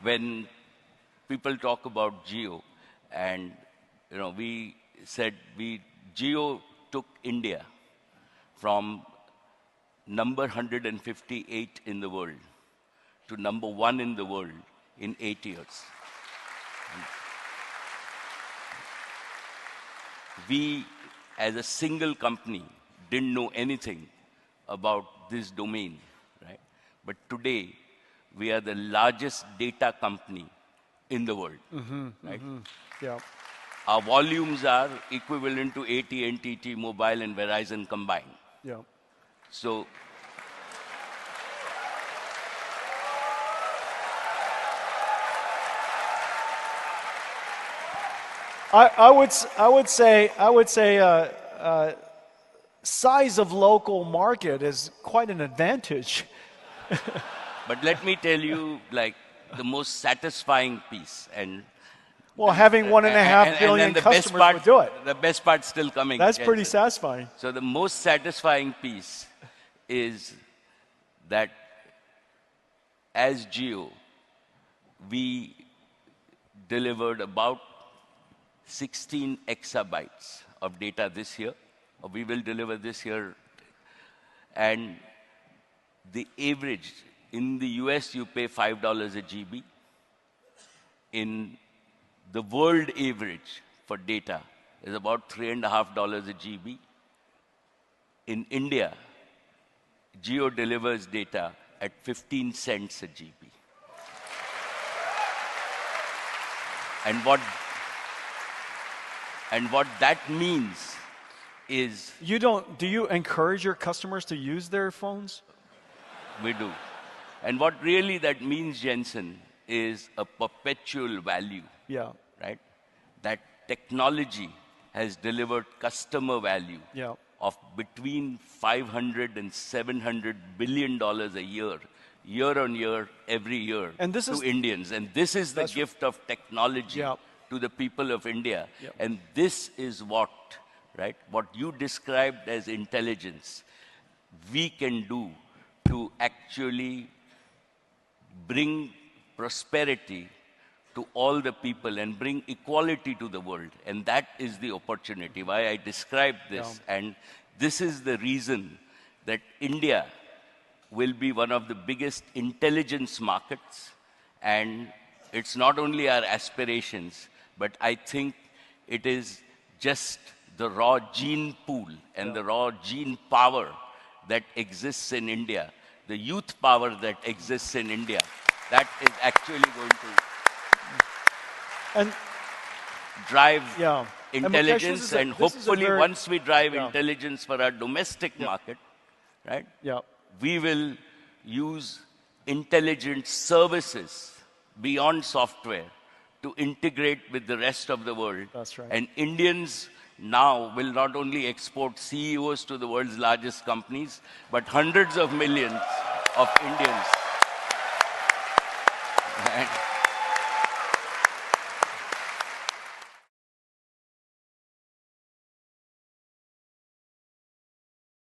when people talk about Jio, and we said Jio took India from number 158 in the world to number 1 in the world in 8 years. We, as a single company, didn't know anything about this domain, right? But today, we are the largest data company in the world, right? Yeah. Our volumes are equivalent to AT&T, T-Mobile, and Verizon combined. Yeah. So, I would say size of local market is quite an advantage. but let me tell you, like, the most satisfying piece, and well, having 1.5 billion the customers best part, would do it. The best part's still coming. That's pretty satisfying. So the most satisfying piece is that as Jio, we delivered about 16 exabytes of data this year, or we will deliver this year. And the average, in the US, you pay $5 a GB. In the world average for data is about $3.50 a GB. In India, Jio delivers data at 15 cents a GB. And what that means is... Do you encourage your customers to use their phones? We do. And what really that means, Jensen, is a perpetual value. Yeah. Right? That technology has delivered customer value of between $500 and $700 billion a year on year, every year, to Indians. And this is the gift of technology to the people of India. And this is what you described as intelligence, we can do to actually bring prosperity to all the people and bring equality to the world. And that is the opportunity, why I described this. And this is the reason that India will be one of the biggest intelligence markets. And it's not only our aspirations, but I think it is just the raw gene pool and the raw gene power that exists in India, the youth power that exists in India, that is actually going to drive intelligence, and hopefully once we drive intelligence for our domestic market, right? We will use intelligent services beyond software to integrate with the rest of the world. That's right. And Indians now will not only export CEOs to the world's largest companies, but hundreds of millions of Indians. Right?